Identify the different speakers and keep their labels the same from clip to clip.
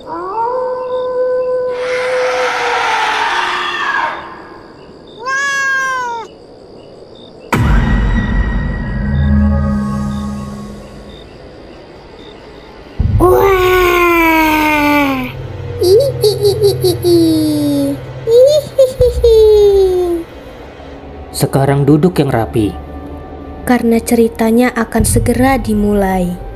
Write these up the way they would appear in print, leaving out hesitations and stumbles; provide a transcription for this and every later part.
Speaker 1: Wah. Hihihihihi.
Speaker 2: Sekarang duduk yang rapi.
Speaker 1: Karena ceritanya akan segera dimulai.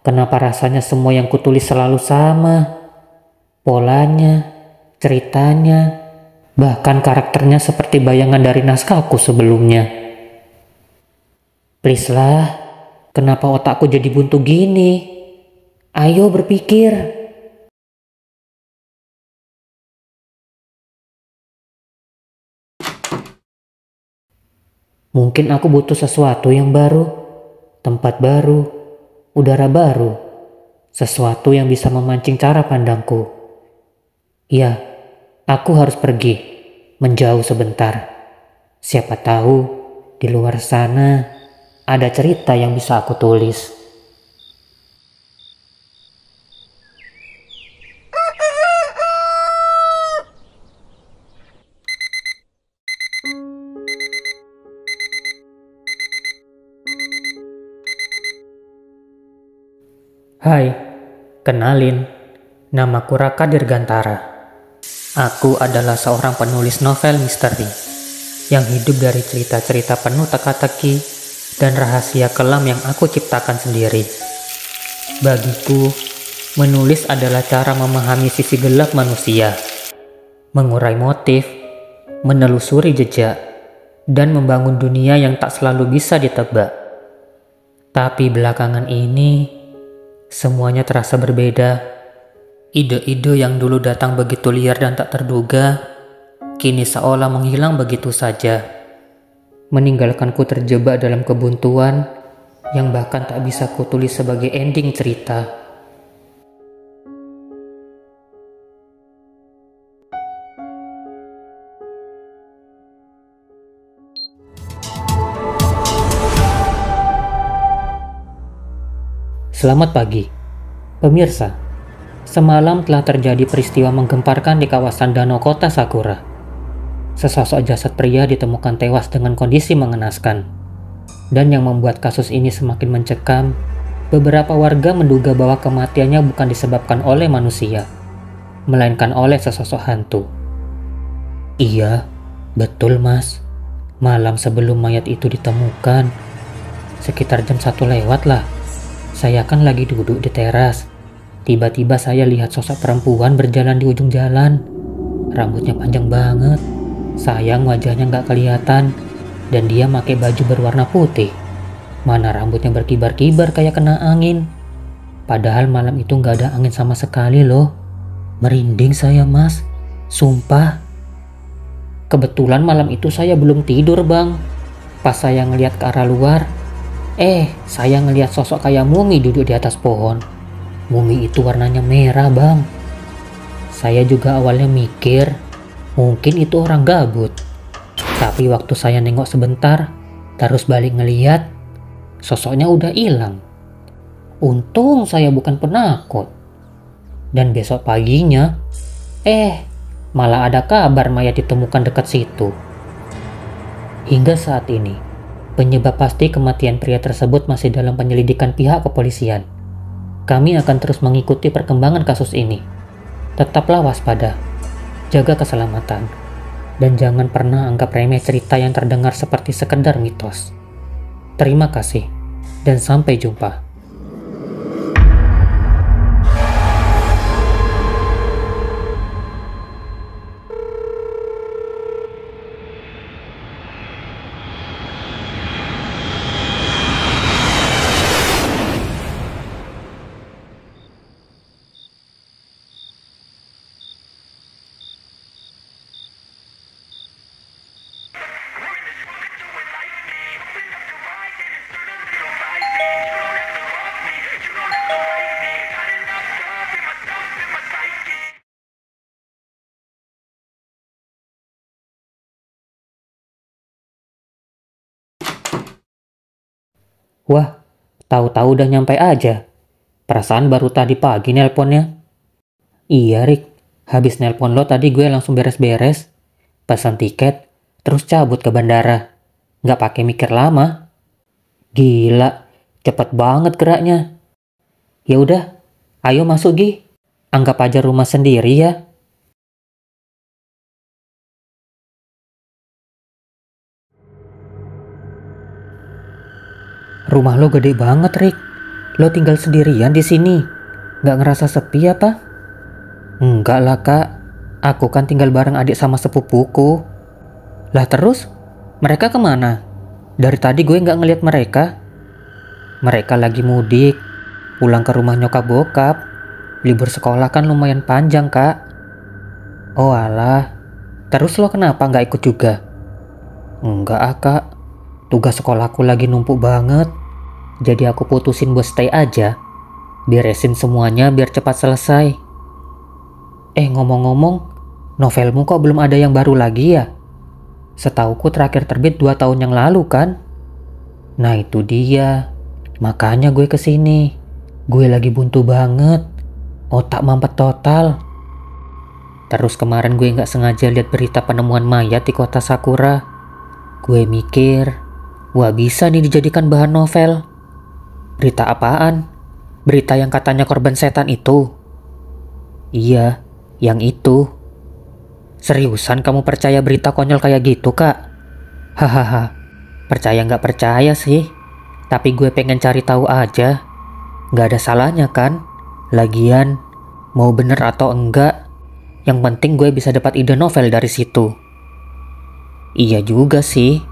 Speaker 2: Kenapa rasanya semua yang kutulis selalu sama? Polanya, ceritanya, bahkan karakternya seperti bayangan dari naskahku sebelumnya. Please lah, kenapa otakku jadi buntu gini? Ayo berpikir. Mungkin aku butuh sesuatu yang baru, tempat baru, udara baru, sesuatu yang bisa memancing cara pandangku. Ya, aku harus pergi, menjauh sebentar. Siapa tahu di luar sana ada cerita yang bisa aku tulis. Hai, kenalin, namaku Raka Dirgantara. Aku adalah seorang penulis novel misteri yang hidup dari cerita-cerita penuh teka-teki dan rahasia kelam yang aku ciptakan sendiri. Bagiku, menulis adalah cara memahami sisi gelap manusia, mengurai motif, menelusuri jejak, dan membangun dunia yang tak selalu bisa ditebak. Tapi belakangan ini, semuanya terasa berbeda. Ide-ide yang dulu datang begitu liar dan tak terduga, kini seolah menghilang begitu saja, meninggalkanku terjebak dalam kebuntuan yang bahkan tak bisa kutulis sebagai ending cerita. Selamat pagi, pemirsa. Semalam telah terjadi peristiwa menggemparkan di kawasan danau kota Sakura. Sesosok jasad pria ditemukan tewas dengan kondisi mengenaskan. Dan yang membuat kasus ini semakin mencekam, beberapa warga menduga bahwa kematiannya bukan disebabkan oleh manusia, melainkan oleh sesosok hantu. Iya, betul mas. Malam sebelum mayat itu ditemukan, sekitar jam 1 lewat lah. Saya kan lagi duduk di teras. Tiba-tiba saya lihat sosok perempuan berjalan di ujung jalan. Rambutnya panjang banget. Sayang wajahnya nggak kelihatan. Dan dia pakai baju berwarna putih. Mana rambutnya berkibar-kibar kayak kena angin. Padahal malam itu nggak ada angin sama sekali loh. Merinding saya mas. Sumpah. Kebetulan malam itu saya belum tidur bang. Pas saya ngeliat ke arah luar, saya ngelihat sosok kayak mumi duduk di atas pohon. Mumi itu warnanya merah bang. Saya juga awalnya mikir, mungkin itu orang gabut. Tapi waktu saya nengok sebentar, terus balik ngeliat, sosoknya udah hilang. Untung saya bukan penakut. Dan besok paginya, malah ada kabar mayat ditemukan dekat situ. Hingga saat ini, penyebab pasti kematian pria tersebut masih dalam penyelidikan pihak kepolisian. Kami akan terus mengikuti perkembangan kasus ini. Tetaplah waspada, jaga keselamatan, dan jangan pernah anggap remeh cerita yang terdengar seperti sekedar mitos. Terima kasih, dan sampai jumpa. Wah, tahu-tahu udah nyampe aja. Perasaan baru tadi pagi nelponnya. Iya, Rick. Habis nelpon lo tadi gue langsung beres-beres. Pesan tiket, terus cabut ke bandara. Nggak pakai mikir lama. Gila, cepet banget geraknya. Ya udah, ayo masuk Gi. Anggap aja rumah sendiri ya. Rumah lo gede banget, Rick. Lo tinggal sendirian di sini. Nggak ngerasa sepi apa? Enggak lah, Kak. Aku kan tinggal bareng adik sama sepupuku. Lah terus? Mereka kemana? Dari tadi gue nggak ngeliat mereka. Mereka lagi mudik. Pulang ke rumah nyokap bokap. Libur sekolah kan lumayan panjang, Kak. Oh alah. Terus lo kenapa nggak ikut juga? Enggak ah, Kak. Tugas sekolahku lagi numpuk banget. Jadi aku putusin buat stay aja. Beresin semuanya biar cepat selesai. Ngomong-ngomong, novelmu kok belum ada yang baru lagi ya? Setauku terakhir terbit 2 tahun yang lalu kan? Nah itu dia. Makanya gue kesini. Gue lagi buntu banget. Otak mampet total. Terus kemarin gue gak sengaja lihat berita penemuan mayat di kota Sakura. Gue mikir, wah bisa nih dijadikan bahan novel. Berita apaan? Berita yang katanya korban setan itu? Iya, yang itu. Seriusan kamu percaya berita konyol kayak gitu, Kak? Hahaha, percaya nggak percaya sih. Tapi gue pengen cari tahu aja. Nggak ada salahnya kan? Lagian, mau bener atau enggak, yang penting gue bisa dapat ide novel dari situ. Iya juga sih.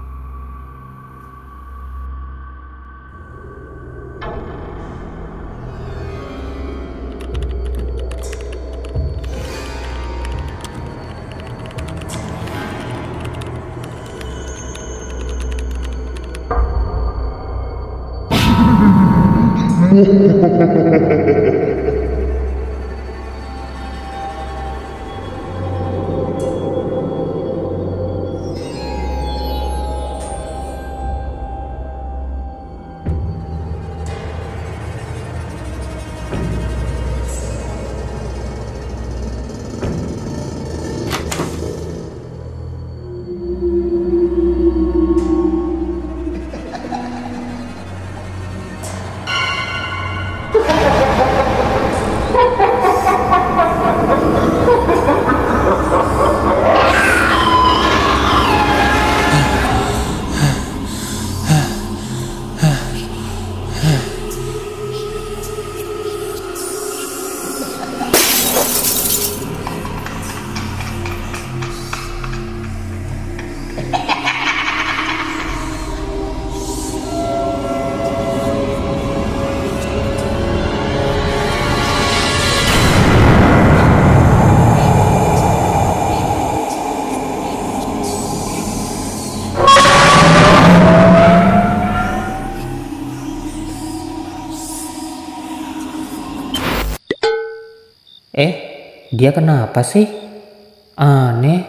Speaker 2: Dia kenapa sih? Aneh.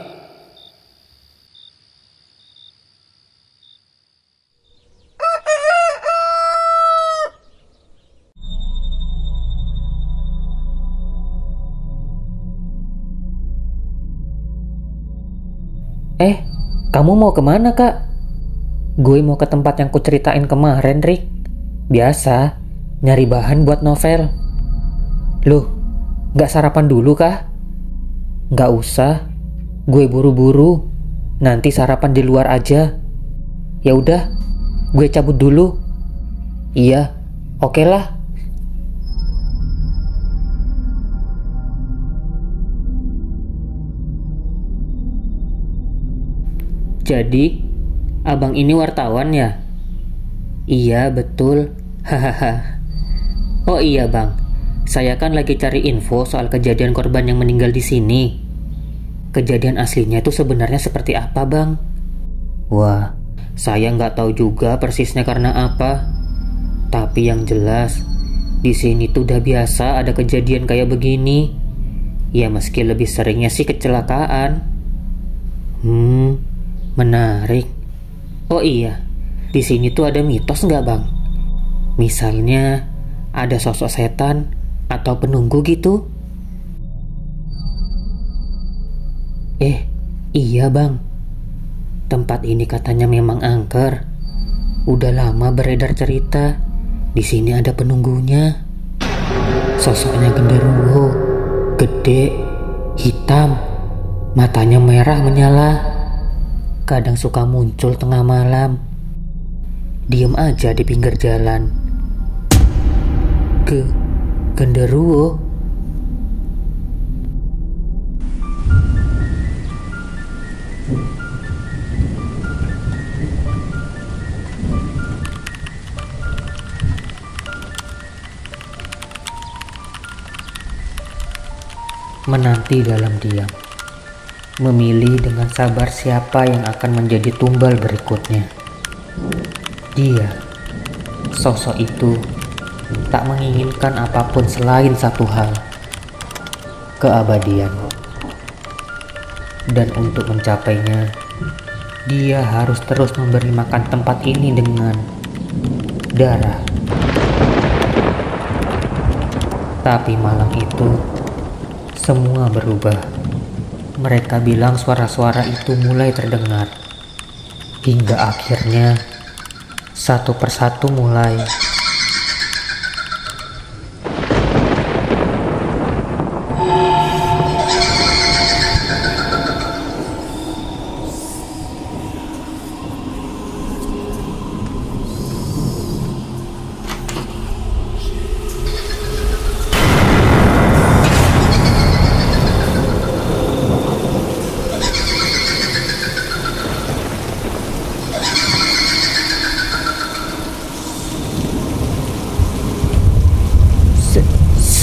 Speaker 2: Kamu mau kemana, Kak? Gue mau ke tempat yang kuceritain kemarin, Rick. Biasa, nyari bahan buat novel. Loh, gak sarapan dulu kah? Gak usah, gue buru-buru. Nanti sarapan di luar aja. Ya udah, gue cabut dulu. Iya, oke lah. Jadi, abang ini wartawan ya? Iya, betul. Hahaha. Oh iya, Bang. Saya kan lagi cari info soal kejadian korban yang meninggal di sini. Kejadian aslinya itu sebenarnya seperti apa, Bang? Wah, saya nggak tahu juga persisnya karena apa. Tapi yang jelas, di sini tuh udah biasa ada kejadian kayak begini. Ya meski lebih seringnya sih kecelakaan. Menarik. Oh iya, di sini tuh ada mitos nggak, Bang? Misalnya ada sosok setan atau penunggu gitu. Iya bang, tempat ini katanya memang angker. Udah lama beredar cerita di sini ada penunggunya. Sosoknya genderuwo, gede, hitam, matanya merah menyala. Kadang suka muncul tengah malam, diem aja di pinggir jalan. Genderuwo. Menanti dalam diam, memilih dengan sabar siapa yang akan menjadi tumbal berikutnya. Dia, sosok itu, tak menginginkan apapun selain satu hal, keabadian. Dan untuk mencapainya, dia harus terus memberi makan tempat ini dengan darah. Tapi malam itu, semua berubah. Mereka bilang suara-suara itu mulai terdengar. Hingga akhirnya, satu persatu mulai.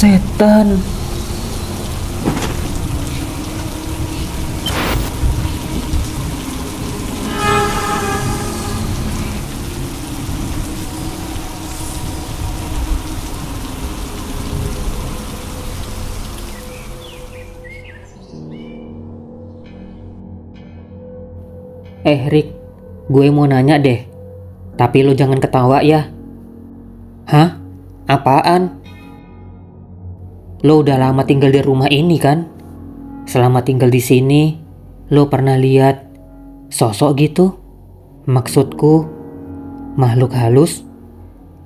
Speaker 2: Setan. Rick, gue mau nanya deh. Tapi lo jangan ketawa ya. Hah? Apaan? Lo udah lama tinggal di rumah ini kan? Selama tinggal di sini, lo pernah lihat sosok gitu? Maksudku, makhluk halus?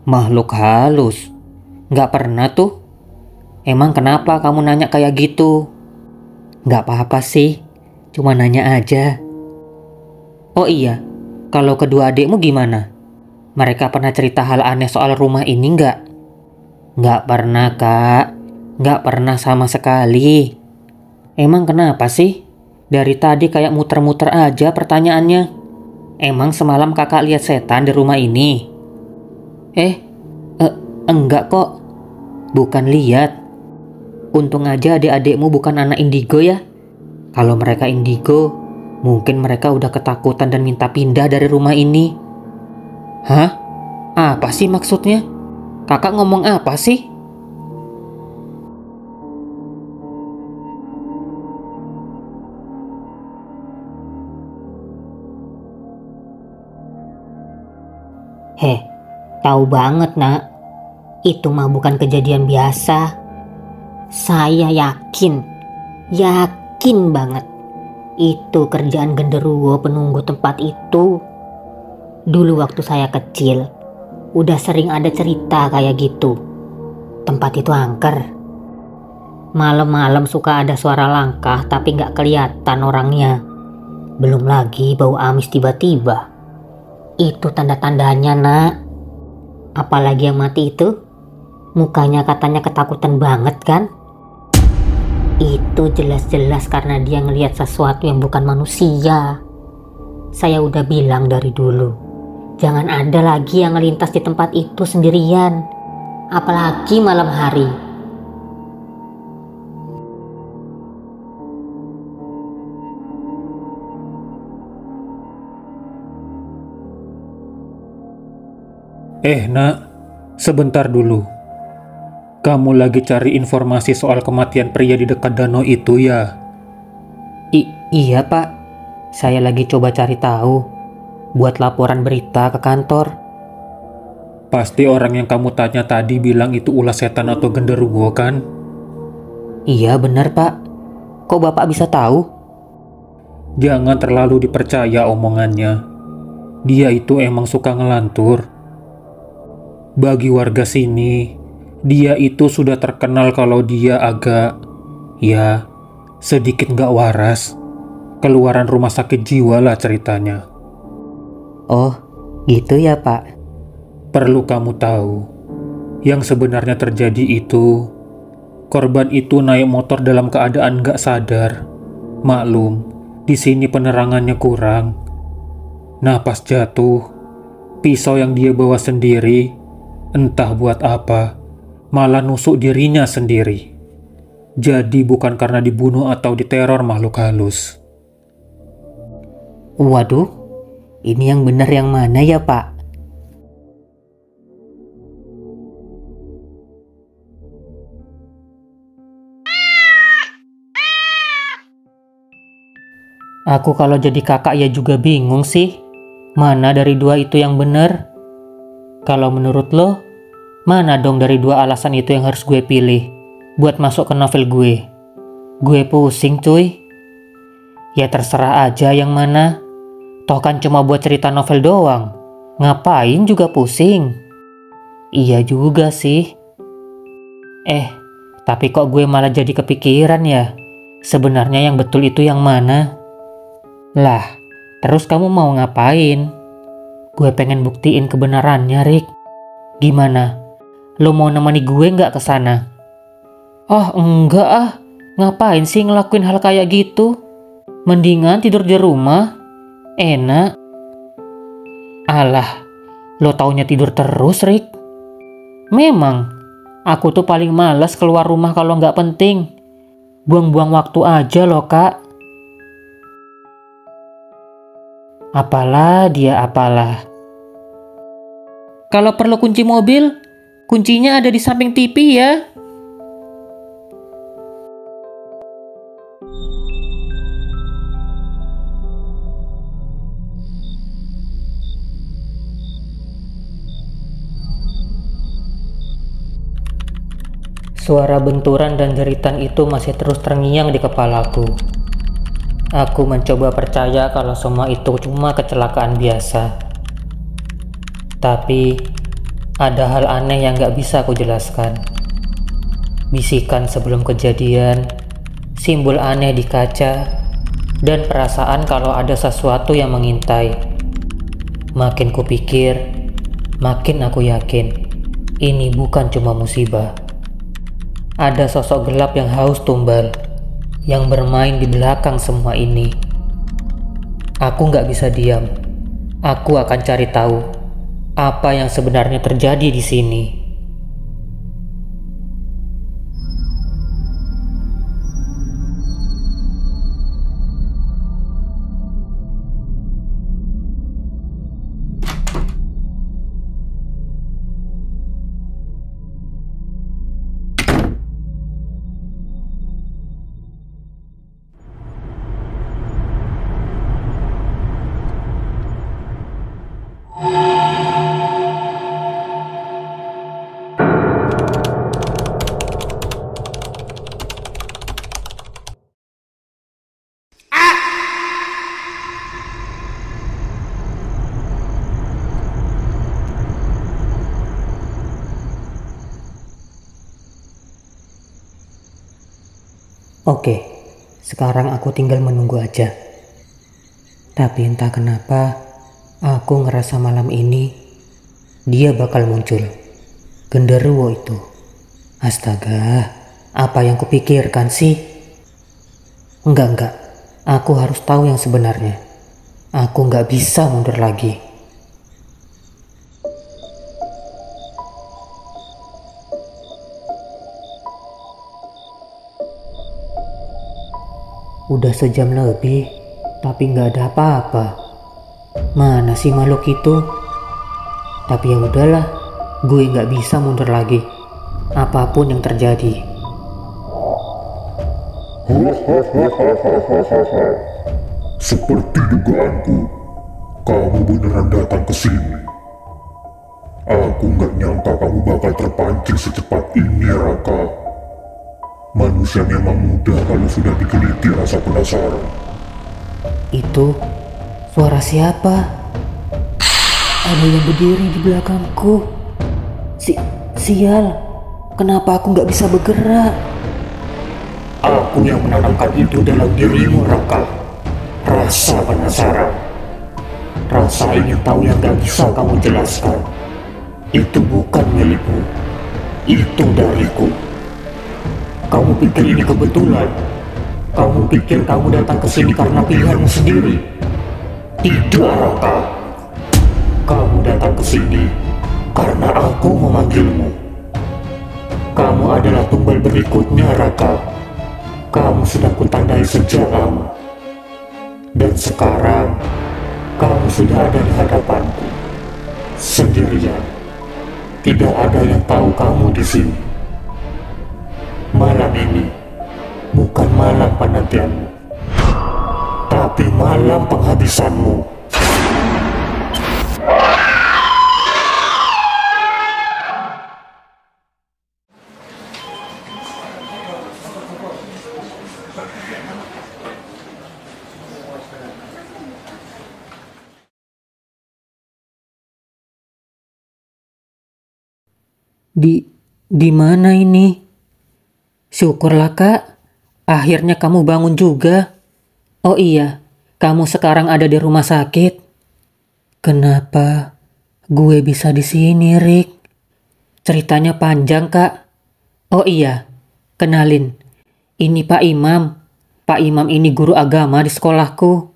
Speaker 2: Makhluk halus? Nggak pernah tuh. Emang kenapa kamu nanya kayak gitu? Nggak apa-apa sih, cuma nanya aja. Oh iya, kalau kedua adikmu gimana? Mereka pernah cerita hal aneh soal rumah ini nggak? Nggak pernah, Kak. Nggak pernah sama sekali. Emang kenapa sih? Dari tadi kayak muter-muter aja pertanyaannya. Emang semalam kakak lihat setan di rumah ini? Enggak kok. Bukan lihat. Untung aja adik-adikmu bukan anak indigo ya. Kalau mereka indigo, mungkin mereka udah ketakutan dan minta pindah dari rumah ini. Hah? Apa sih maksudnya? Kakak ngomong apa sih?
Speaker 3: Tahu banget nak, itu mah bukan kejadian biasa. Saya yakin banget itu kerjaan genderuwo penunggu tempat itu. Dulu waktu saya kecil, udah sering ada cerita kayak gitu. Tempat itu angker. Malam-malam suka ada suara langkah tapi nggak kelihatan orangnya. Belum lagi bau amis tiba-tiba. Itu tanda-tandanya nak. Apalagi yang mati itu, mukanya katanya ketakutan banget kan? Itu jelas-jelas karena dia ngelihat sesuatu yang bukan manusia. Saya udah bilang dari dulu, jangan ada lagi yang ngelintas di tempat itu sendirian, apalagi malam hari.
Speaker 4: Nak, sebentar dulu. Kamu lagi cari informasi soal kematian pria di dekat danau itu ya?
Speaker 2: Iya pak, saya lagi coba cari tahu buat laporan berita ke kantor.
Speaker 4: Pasti orang yang kamu tanya tadi bilang itu ulah setan atau genderuwo kan?
Speaker 2: Iya benar Pak. Kok Bapak bisa tahu?
Speaker 4: Jangan terlalu dipercaya omongannya. Dia itu emang suka ngelantur. Bagi warga sini, dia itu sudah terkenal kalau dia agak, ya, sedikit nggak waras. Keluaran rumah sakit jiwa lah ceritanya.
Speaker 2: Oh, gitu ya Pak.
Speaker 4: Perlu kamu tahu, yang sebenarnya terjadi itu, korban itu naik motor dalam keadaan nggak sadar. Maklum, di sini penerangannya kurang. Nah pas jatuh, pisau yang dia bawa sendiri, entah buat apa, malah nusuk dirinya sendiri. Jadi bukan karena dibunuh atau diteror makhluk halus.
Speaker 2: Waduh, ini yang benar yang mana ya Pak? Aku kalau jadi kakak ya juga bingung sih. Mana dari dua itu yang benar? Kalau menurut lo, mana dong dari dua alasan itu yang harus gue pilih buat masuk ke novel gue? Gue pusing cuy. Ya terserah aja yang mana. Toh kan cuma buat cerita novel doang. Ngapain juga pusing? Iya juga sih. Tapi kok gue malah jadi kepikiran ya? Sebenarnya yang betul itu yang mana? Lah, terus kamu mau ngapain? Gue pengen buktiin kebenarannya, Rick. Gimana? Lo mau nemani gue nggak ke sana? Oh, enggak ah. Ngapain sih ngelakuin hal kayak gitu? Mendingan tidur di rumah. Enak. Alah, lo taunya tidur terus, Rick. Memang, aku tuh paling malas keluar rumah kalau nggak penting. Buang-buang waktu aja loh, Kak. Apalah dia apalah. Kalau perlu kunci mobil, kuncinya ada di samping TV ya. Suara benturan dan jeritan itu masih terus terngiang di kepalaku. Aku mencoba percaya kalau semua itu cuma kecelakaan biasa. Tapi, ada hal aneh yang gak bisa aku jelaskan. Bisikan sebelum kejadian, simbol aneh di kaca, dan perasaan kalau ada sesuatu yang mengintai. Makin kupikir, makin aku yakin, ini bukan cuma musibah. Ada sosok gelap yang haus tumbal, yang bermain di belakang semua ini. Aku gak bisa diam. Aku akan cari tahu apa yang sebenarnya terjadi di sini. Oke, sekarang aku tinggal menunggu aja. Tapi entah kenapa, aku ngerasa malam ini dia bakal muncul. Genderuwo itu. Astaga, apa yang kupikirkan sih? Enggak. Aku harus tahu yang sebenarnya. Aku nggak bisa mundur lagi. Udah sejam lebih, tapi nggak ada apa-apa. Mana sih makhluk itu? Tapi ya udahlah, gue nggak bisa mundur lagi. Apapun yang terjadi.
Speaker 5: Seperti dugaanku, kamu beneran datang ke sini. Aku nggak nyangka kamu bakal terpancing secepat ini, Raka. Manusia memang mudah kalau sudah digeliti rasa penasaran.
Speaker 2: Itu suara siapa? Ada yang berdiri di belakangku. Sial, kenapa aku nggak bisa bergerak?
Speaker 5: Aku yang menanamkan itu dalam dirimu, Raka. Rasa penasaran. Rasa ingin tahu yang gak bisa kamu jelaskan. Itu bukan milikmu. Itu dariku. Kamu pikir ini kebetulan? Kamu pikir kamu datang ke sini karena pilihanmu sendiri? Tidak, Raka. Kamu datang ke sini karena aku memanggilmu. Kamu adalah tumbal berikutnya, Raka. Kamu sudah kutandai sejak lama. Dan sekarang, kamu sudah ada di hadapanku. Sendirian. Tidak ada yang tahu kamu di sini. Malam ini bukan malam penantianmu, tapi malam penghabisanmu.
Speaker 2: Di mana ini? Syukurlah, Kak. Akhirnya kamu bangun juga. Oh iya, kamu sekarang ada di rumah sakit. Kenapa gue bisa di sini, Rick? Ceritanya panjang, Kak. Oh iya, kenalin. Ini Pak Imam. Pak Imam ini guru agama di sekolahku.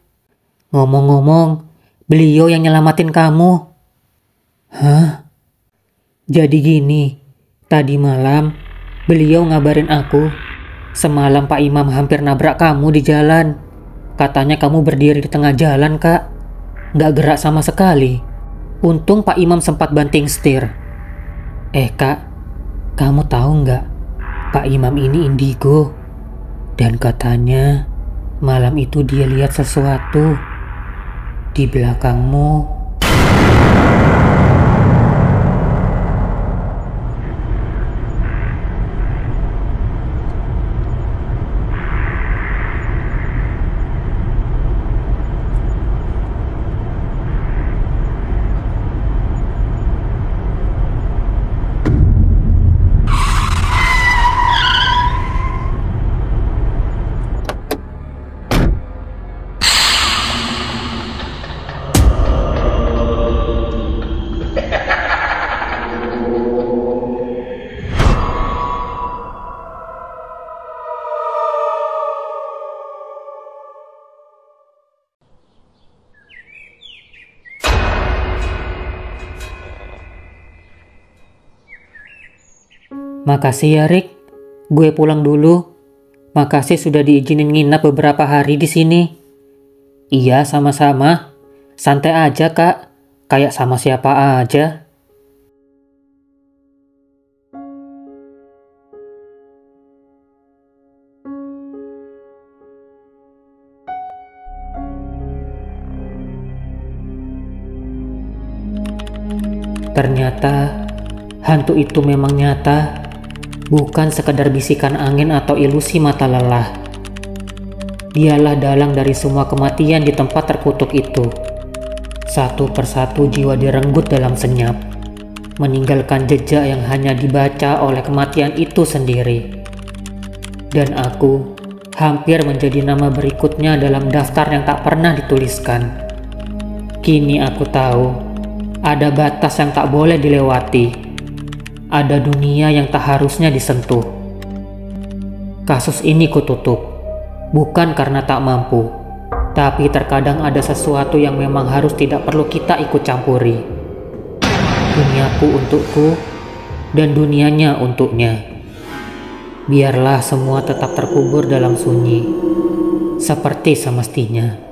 Speaker 2: Ngomong-ngomong, beliau yang nyelamatin kamu. Hah? Jadi gini, tadi malam beliau ngabarin aku, semalam Pak Imam hampir nabrak kamu di jalan. Katanya kamu berdiri di tengah jalan, Kak. Nggak gerak sama sekali. Untung Pak Imam sempat banting setir. Kak, kamu tahu nggak? Pak Imam ini indigo. Dan katanya malam itu dia lihat sesuatu di belakangmu. Makasih ya, Rick. Gue pulang dulu. Makasih sudah diizinin nginap beberapa hari di sini. Iya, sama-sama. Santai aja, Kak. Kayak sama siapa aja. Ternyata hantu itu memang nyata. Bukan sekedar bisikan angin atau ilusi mata lelah. Dialah dalang dari semua kematian di tempat terkutuk itu. Satu persatu jiwa direnggut dalam senyap, meninggalkan jejak yang hanya dibaca oleh kematian itu sendiri. Dan aku hampir menjadi nama berikutnya dalam daftar yang tak pernah dituliskan. Kini aku tahu, ada batas yang tak boleh dilewati. Ada dunia yang tak harusnya disentuh. Kasus ini kututup, bukan karena tak mampu, tapi terkadang ada sesuatu yang memang harus tidak perlu kita ikut campuri. Duniaku untukku, dan dunianya untuknya. Biarlah semua tetap terkubur dalam sunyi, seperti semestinya.